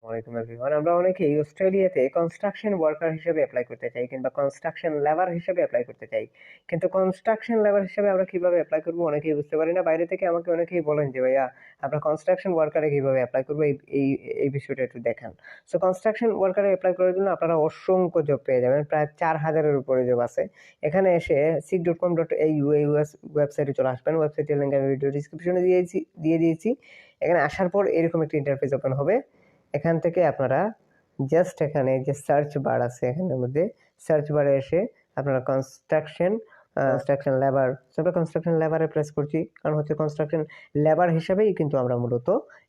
ওয়ালাইকুম এভরিওয়ান। আমরা অনেকেই অস্ট্রেলিয়াতে কনস্ট্রাকশন ওয়ার্কার হিসেবে অ্যাপ্লাই করতে চাই কিংবা কনস্ট্রাকশন লেবার হিসেবে অ্যাপ্লাই করতে চাই, কিন্তু কনস্ট্রাকশন লেবার হিসেবে আমরা কিভাবে অ্যাপ্লাই করবো অনেকেই বুঝতে পারি না। বাইরে থেকে আমাকে অনেকেই বলেন যে ভাইয়া আমরা কনস্ট্রাকশন ওয়ার্কারে কিভাবে অ্যাপ্লাই করবো, এই এই এই বিষয়টা একটু দেখান। সো কনস্ট্রাকশন ওয়ার্কারে অ্যাপ্লাই করার জন্য আপনারা অসংখ্য জব পেয়ে যাবেন, প্রায় 4000-এর উপরে জব আছে। এখানে এসে seek.com.au এই ওয়েবসাইটে চলে আসবেন। ওয়েবসাইটের লিঙ্ক আমি ভিডিও ডিসক্রিপশনে দিয়ে দিয়েছি। এখানে আসার পর এরকম একটা ইন্টারফেস ওপেন হবে। এখান থেকে আপনারা জাস্ট এখানে যে সার্চ বার আছে, এখানের মধ্যে সার্চ বারে এসে আপনারা কনস্ট্রাকশন লেবার, আমরা কনস্ট্রাকশন লেবারে প্রেস করছি, কারণ হচ্ছে কনস্ট্রাকশন লেবার হিসাবেই কিন্তু আমরা মূলত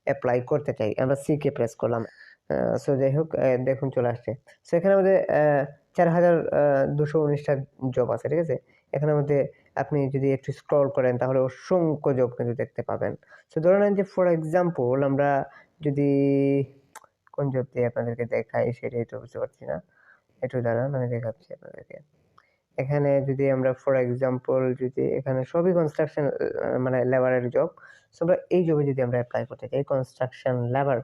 অ্যাপ্লাই করতে চাই। আমরা সিকে প্রেস করলাম। সো যাই হোক, দেখুন চলে আসছে। সো এখানের মধ্যে 4219টা জব আছে, ঠিক আছে। এখানের মধ্যে আপনি যদি একটু স্ক্রল করেন তাহলে অসংখ্য জব কিন্তু দেখতে পাবেন। সো ধরে নেন যে ফর এক্সাম্পল আমরা যদি কোন জব দিয়ে আপনাদেরকে দেখাই সেটাই তো বুঝতে পারছি না, একটু দাঁড়ান আমি দেখাচ্ছি আপনাদেরকে। এখানে যদি আমরা ফর এক্সাম্পল যদি এখানে সবই কনস্ট্রাকশন মানে লেবারের জব। সো আমরা এই জবে যদি আমরা অ্যাপ্লাই করতে চাই কনস্ট্রাকশন লেবার,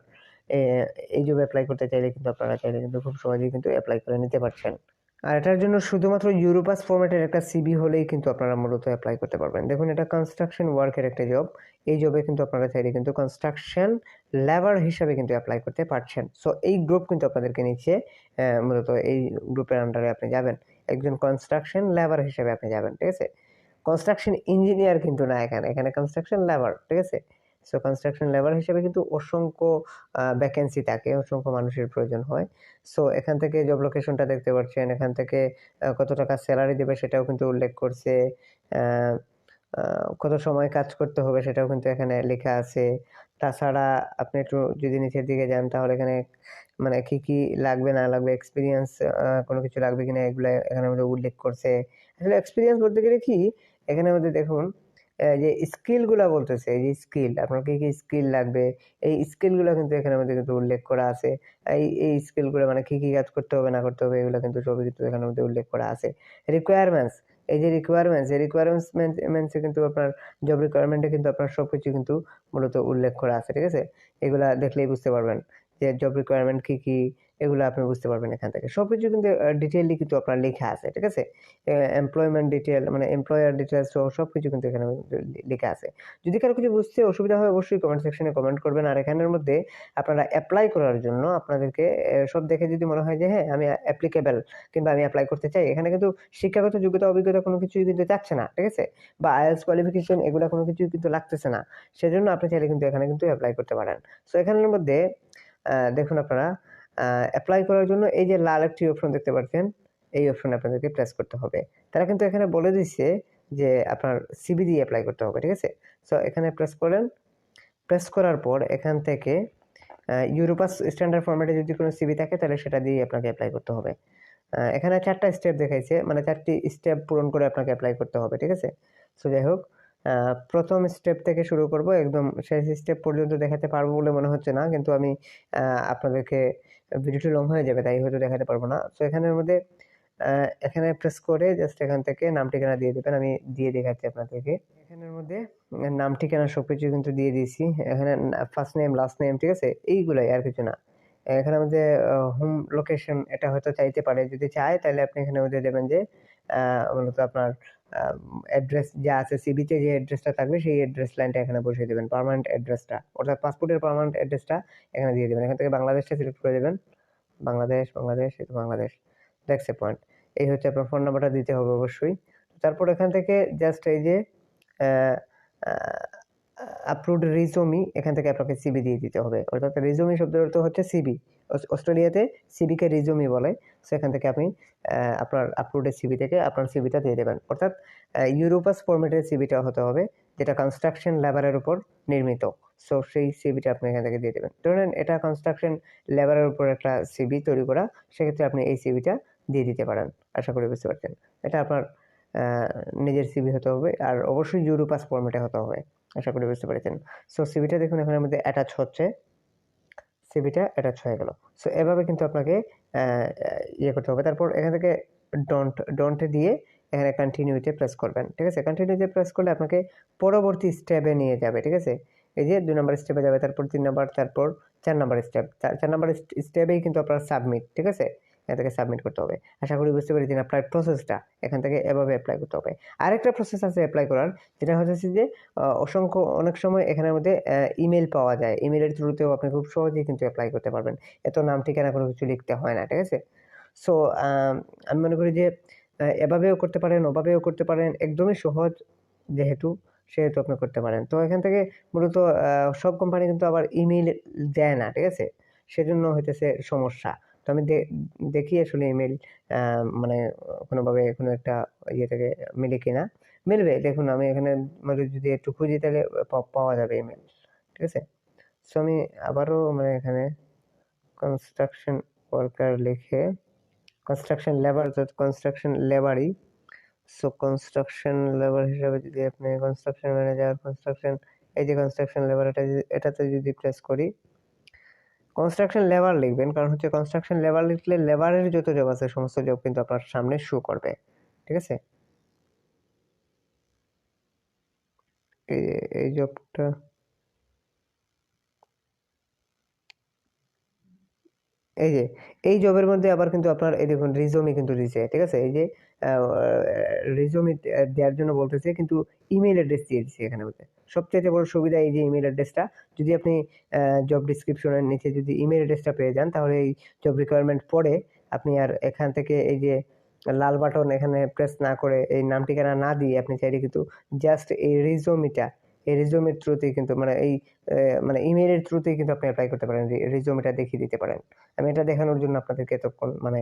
এই জবে অ্যাপ্লাই করতে চাইলে কিন্তু আপনারা চাইলে কিন্তু খুব সহজেই কিন্তু অ্যাপ্লাই করে নিতে পারছেন। আর এটার জন্য শুধুমাত্র ইউরোপাস ফরম্যাটের একটা সিভি হলেই কিন্তু আপনারা মূলত অ্যাপ্লাই করতে পারবেন। দেখুন, এটা কনস্ট্রাকশন ওয়ার্কের একটা জব। এই জবে কিন্তু আপনারা চাইলে কিন্তু কনস্ট্রাকশন লেবার হিসাবে কিন্তু অ্যাপ্লাই করতে পারছেন। সো এই গ্রুপ কিন্তু আপনাদেরকে নিচ্ছে, মূলত এই গ্রুপের আন্ডারে আপনি যাবেন, একজন কনস্ট্রাকশন লেবার হিসেবে আপনি যাবেন, ঠিক আছে। কনস্ট্রাকশন ইঞ্জিনিয়ার কিন্তু না, এখানে কনস্ট্রাকশন লেবার, ঠিক আছে। সো কনস্ট্রাকশন লেবার হিসেবে কিন্তু অসংখ্য ভ্যাকেন্সি থাকে, অসংখ্য মানুষের প্রয়োজন হয়। সো এখান থেকে জব লোকেশনটা দেখতে পাচ্ছেন, এখান থেকে কত টাকা স্যালারি দেবে সেটাও কিন্তু উল্লেখ করছে, কত সময় কাজ করতে হবে সেটাও কিন্তু এখানে লেখা আছে। তাছাড়া আপনি একটু যদি নিচের দিকে যান তাহলে এখানে মানে কি কি লাগবে না লাগবে, এক্সপিরিয়েন্স কোনো কিছু লাগবে কিনা এগুলো এখানে মধ্যে উল্লেখ করছে। আসলে এক্সপিরিয়েন্স বলতে গেলে কি, এখানের মধ্যে দেখুন যে স্কিলগুলা বলতেছে, এই যে স্কিল, আপনার কি কি স্কিল লাগবে, এই স্কিলগুলো কিন্তু এখানের মধ্যে কিন্তু উল্লেখ করা আছে। এই স্কিলগুলো মানে কি কি কাজ করতে হবে না করতে হবে এগুলো কিন্তু সবই কিন্তু এখানের মধ্যে উল্লেখ করা আছে। রিকোয়ারমেন্টস, এই যে রিকোয়ারমেন্টসে কিন্তু আপনার জব রিকোয়ারমেন্টে কিন্তু আপনার সবকিছু কিন্তু মূলত উল্লেখ করা আছে, ঠিক আছে। এগুলা দেখলেই বুঝতে পারবেন যে জব রিকোয়ারমেন্ট কি কি, এগুলো আপনি বুঝতে পারবেন। এখান থেকে সবকিছু কিন্তু ডিটেইলি কিন্তু আপনার লেখা আছে, ঠিক আছে। এমপ্লয়মেন্ট ডিটেল মানে এমপ্লয়ার ডিটেলস সহ সবকিছু কিন্তু এখানে লেখা আছে। যদি কারো কিছু বুঝতে অসুবিধা হয় অবশ্যই কমেন্ট সেকশনে কমেন্ট করবেন। আর এখানের মধ্যে আপনারা অ্যাপ্লাই করার জন্য আপনাদেরকে সব দেখে যদি মনে হয় যে হ্যাঁ আমি অ্যাপ্লিকেবল কিংবা আমি অ্যাপ্লাই করতে চাই, এখানে কিন্তু শিক্ষাগত যোগ্যতা অভিজ্ঞতা কোনো কিছুই কিন্তু চাচ্ছে না, ঠিক আছে, বা আইএলটিএস কোয়ালিফিকেশন এগুলো কোনো কিছুই কিন্তু লাগতেছে না। সেজন্য আপনি চাইলে কিন্তু এখানে কিন্তু অ্যাপ্লাই করতে পারেন। সো এখানের মধ্যে দেখুন আপনারা অ্যাপ্লাই করার জন্য এই যে লাল একটি অপশন দেখতে পাচ্ছেন, এই অপশনে আপনাদেরকে প্রেস করতে হবে। তারা কিন্তু এখানে বলে দিচ্ছে যে আপনার সিভি দিয়ে অ্যাপ্লাই করতে হবে, ঠিক আছে। সো এখানে প্রেস করেন, প্রেস করার পর এখান থেকে ইউরোপাস স্ট্যান্ডার্ড ফরম্যাটে যদি কোনো সিভি থাকে তাহলে সেটা দিয়ে আপনাকে অ্যাপ্লাই করতে হবে। এখানে 4টা স্টেপ দেখাইছে, মানে 4টি স্টেপ পূরণ করে আপনাকে অ্যাপ্লাই করতে হবে, ঠিক আছে। সো যাই হোক, প্রথম স্টেপ থেকে শুরু করব, একদম শেষ স্টেপ পর্যন্ত দেখাতে পারবো বলে মনে হচ্ছে না, কিন্তু আমি আপনাদেরকে ভিডিওটি লং হয়ে যাবে তাই হয়তো দেখাতে পারবো না। সো এখানের মধ্যে এখানে প্রেস করে জাস্ট এখান থেকে নাম ঠিকানা দিয়ে দেবেন। আমি দিয়ে দেখাচ্ছি আপনাদেরকে। এখানের মধ্যে নাম ঠিকানা সবকিছু কিন্তু দিয়ে দিয়েছি। এখানে ফার্স্ট নেম লাস্ট নেম, ঠিক আছে, এইগুলাই, আর কিছু না। এখানে মধ্যে হোম লোকেশন এটা হয়তো চাইতে পারে, যদি চায় তাহলে আপনি এখানে মধ্যে দেবেন যে মূলত আপনার অ্যাড্রেস যা আছে সিভিতে যে অ্যাড্রেসটা থাকবে সেই অ্যাড্রেস লাইনটা এখানে বসিয়ে দেবেন, পার্মানেন্ট অ্যাড্রেসটা, অর্থাৎ পাসপোর্টের পার্মানেন্ট অ্যাড্রেসটা এখানে দিয়ে দেবেন। এখান থেকে বাংলাদেশটা সিলেক্ট করে দেবেন, বাংলাদেশ, এটা বাংলাদেশ, দ্যাটস এ পয়েন্ট। এই হচ্ছে আপনার ফোন নাম্বারটা দিতে হবে অবশ্যই। তারপর এখান থেকে জাস্ট এই যে আপলোড রিজুমি, এখান থেকে আপনাকে সিবি দিয়ে দিতে হবে, অর্থাৎ রিজুমি শব্দের অর্থ হচ্ছে সিবি। অস্ট্রেলিয়াতে সিবিকে রিজুমি বলে। সেখান থেকে আপনি আপনার আপলোডের সিবি থেকে আপনার সিবিটা দিয়ে দেবেন, অর্থাৎ ইউরোপাস ফরম্যাটের সিবিটা হতে হবে যেটা কনস্ট্রাকশন লেবারের উপর নির্মিত। সো সেই সিবিটা আপনি এখান থেকে দিয়ে দেবেন। ধরেন এটা কনস্ট্রাকশন লেবারের উপর একটা সিবি তৈরি করা, সেক্ষেত্রে আপনি এই সিবিটা দিয়ে দিতে পারেন। আশা করি বুঝতে পারছেন। এটা আপনার নিজের সিবি হতে হবে, আর অবশ্যই ইউরোপাস ফরম্যাটে হতে হবে। আশা করি বুঝতে পেরেছেন। সো সিবিটা দেখুন এখানের মধ্যে অ্যাটাচ হচ্ছে, সিবিটা অ্যাটাচ হয়ে গেল। সো এভাবে কিন্তু আপনাকে ইয়ে করতে হবে। তারপর এখান থেকে ডন্ট দিয়ে এখানে কন্টিনিউতে প্রেস করবেন, ঠিক আছে। কন্টিনিউতে প্রেস করলে আপনাকে পরবর্তী স্টেপে নিয়ে যাবে, ঠিক আছে। এই যে 2 নম্বর স্টেপে যাবে, তারপর 3 নম্বর, তারপর 4 নম্বর স্টেপ। 4 নম্বর স্টেপেই কিন্তু আপনার সাবমিট, ঠিক আছে? এখান থেকে সাবমিট করতে হবে। আশা করি বুঝতে পেরেছেন আপনার প্রসেসটা এখান থেকে এভাবে অ্যাপ্লাই করতে হবে। আরেকটা প্রসেস আছে অ্যাপ্লাই করার, যেটা হচ্ছে যে অনেক সময় এখানের মধ্যে ইমেল পাওয়া যায়। ইমেলের থ্রুতেও আপনি খুব সহজেই কিন্তু অ্যাপ্লাই করতে পারবেন। এত নাম ঠিকানা কোনো কিছু লিখতে হয় না, ঠিক আছে? সো আমি মনে করি যে এভাবেও করতে পারেন, ওভাবেও করতে পারেন। একদমই সহজ যেহেতু, সেহেতু আপনি করতে পারেন। তো এখান থেকে মূলত সব কোম্পানি কিন্তু আবার ইমেইল দেয় না, ঠিক আছে? সেজন্য হইতেছে সমস্যা। তো আমি দেখি আসলে ইমেইল মানে কোনোভাবে কোনো একটা ইয়ে থেকে মিলে কিনা। মিলবে, দেখুন আমি এখানে মানে যদি একটু খুঁজি তাহলে পাওয়া যাবে ইমেইল, ঠিক আছে? সো আমি আবারও মানে এখানে কনস্ট্রাকশন ওয়ার্কার লিখে কনস্ট্রাকশন লেবার, কনস্ট্রাকশন লেবারই। সো কনস্ট্রাকশন লেবার হিসাবে যদি আপনি কনস্ট্রাকশন ম্যানেজার, কনস্ট্রাকশন, এই যে কনস্ট্রাকশন লেবার, এটাতে যদি প্রেস করি, কনস্ট্রাকশন লেবার লিখবেন, কারণ হচ্ছে কনস্ট্রাকশন লেবার লিখলে লেবারের যত জব আছে সমস্ত জব কিন্তু আপনার সামনে শো করবে, ঠিক আছে? এই জবটা, এই যে এই জবের মধ্যে আবার কিন্তু আপনার এই দেখুন রিজউমি কিন্তু দিয়েছে, ঠিক আছে? এই যে রিজউমি দেওয়ার জন্য বলতেছে, কিন্তু ইমেল অ্যাড্রেস দিয়ে দিচ্ছে এখানে মধ্যে। সবচেয়ে বড় সুবিধা এই যে ইমেল অ্যাড্রেসটা, যদি আপনি জব ডিসক্রিপশনের নিচে যদি ইমেল অ্যাড্রেসটা পেয়ে যান, তাহলে এই জব রিকোয়ারমেন্ট পড়ে আপনি আর এখান থেকে এই যে লাল বাটন এখানে প্রেস না করে, এই নাম ঠিকানা না দিয়ে আপনি চাইলে কিন্তু জাস্ট এই রিজউমিটা, এই রিজউমির থ্রুতেই কিন্তু মানে এই মানে ইমেইলের থ্রুতেই কিন্তু আপনি অ্যাপ্লাই করতে পারেন, রিজউমিটা দেখিয়ে দিতে পারেন। আমি এটা দেখানোর জন্য আপনাদেরকে এতক্ষণ মানে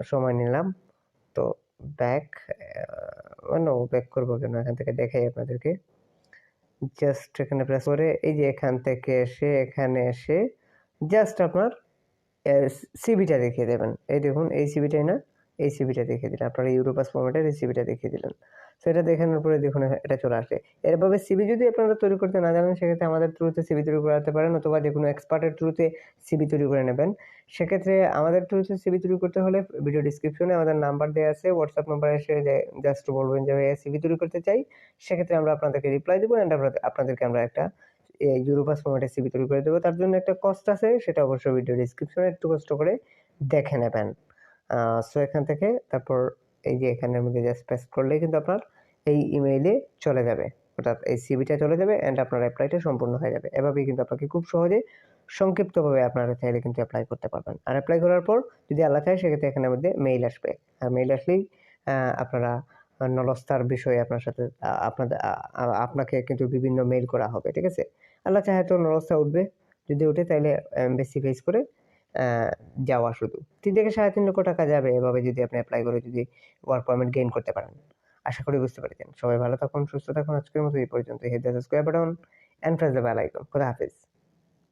সময় নিলাম। তো ব্যাক, নো ব্যাক করবো কেন, এখান থেকে দেখাই আপনাদেরকে। জাস্ট এখানে প্রেস করে এই যে এখান থেকে এসে এখানে এসে জাস্ট আপনার সিভিটা দেখিয়ে দেবেন। এই দেখুন এই সিভিটাই না, এই সিভিটা দেখিয়ে দিলেন, আপনার ইউরোপাস ফরম্যাটের এই সিভিটা দেখিয়ে দিলেন। সো এটা দেখানোর পরে দেখুন এটা চলে আসে। এভাবে সিভি যদি আপনারা তৈরি করতে না জানেন, সেক্ষেত্রে আমাদের থ্রুতে সিভি তৈরি করাতে পারেন, অথবা যে কোনো এক্সপার্টের থ্রুতে সিভি তৈরি করে নেবেন। সেক্ষেত্রে আমাদের থ্রুতে সিভি তৈরি করতে হলে ভিডিও ডিসক্রিপশনে আমাদের নাম্বার দেওয়া আছে, হোয়াটসঅ্যাপ নাম্বার এসে জাস্ট বলবেন যে ভাইয়া সিভি তৈরি করতে চাই। সেক্ষেত্রে আমরা আপনাদেরকে রিপ্লাই দেবো, অ্যান্ড আপনাদেরকে আমরা একটা ইউরোপাস ফরম্যাটে সিভি তৈরি করে দেবো। তার জন্য একটা কস্ট আছে, সেটা অবশ্যই ভিডিও ডিসক্রিপশনে একটু কষ্ট করে দেখে নেবেন। সো এখান থেকে তারপর এই যে এখানের মধ্যে জাস্ট প্রেস করলেই কিন্তু আপনার এই ইমেইলে চলে যাবে, অর্থাৎ এই সিভিটা চলে যাবে, অ্যান্ড আপনার অ্যাপ্লাইটা সম্পূর্ণ হয়ে যাবে। এভাবেই কিন্তু আপনাকে খুব সহজে সংক্ষিপ্তভাবে আপনারা চাইলে কিন্তু অ্যাপ্লাই করতে পারবেন। আর অ্যাপ্লাই করার পর যদি আল্লাহ চায়, সেক্ষেত্রে এখানের মধ্যে মেইল আসবে, আর মেইল আসলেই আপনারা নলস্তার বিষয়ে আপনার সাথে আপনাকে কিন্তু বিভিন্ন মেইল করা হবে, ঠিক আছে? আল্লাহ চাহে তো নলস্তা উঠবে, যদি উঠে তাইলে এমবেসি ফেস করে যাওয়া শুধু 3 থেকে 3.5 লক্ষ টাকা যাবে, এভাবে যদি আপনি অ্যাপ্লাই করে যদি ওয়ার্ক পারমিট গেইন করতে পারেন। আশা করি বুঝতে পেরেছেন। সবাই ভালো থাকুন, সুস্থ থাকুন। আজকের মতো এই পর্যন্ত। Hit the subscribe button and press the bell icon. খোদা হাফেজ।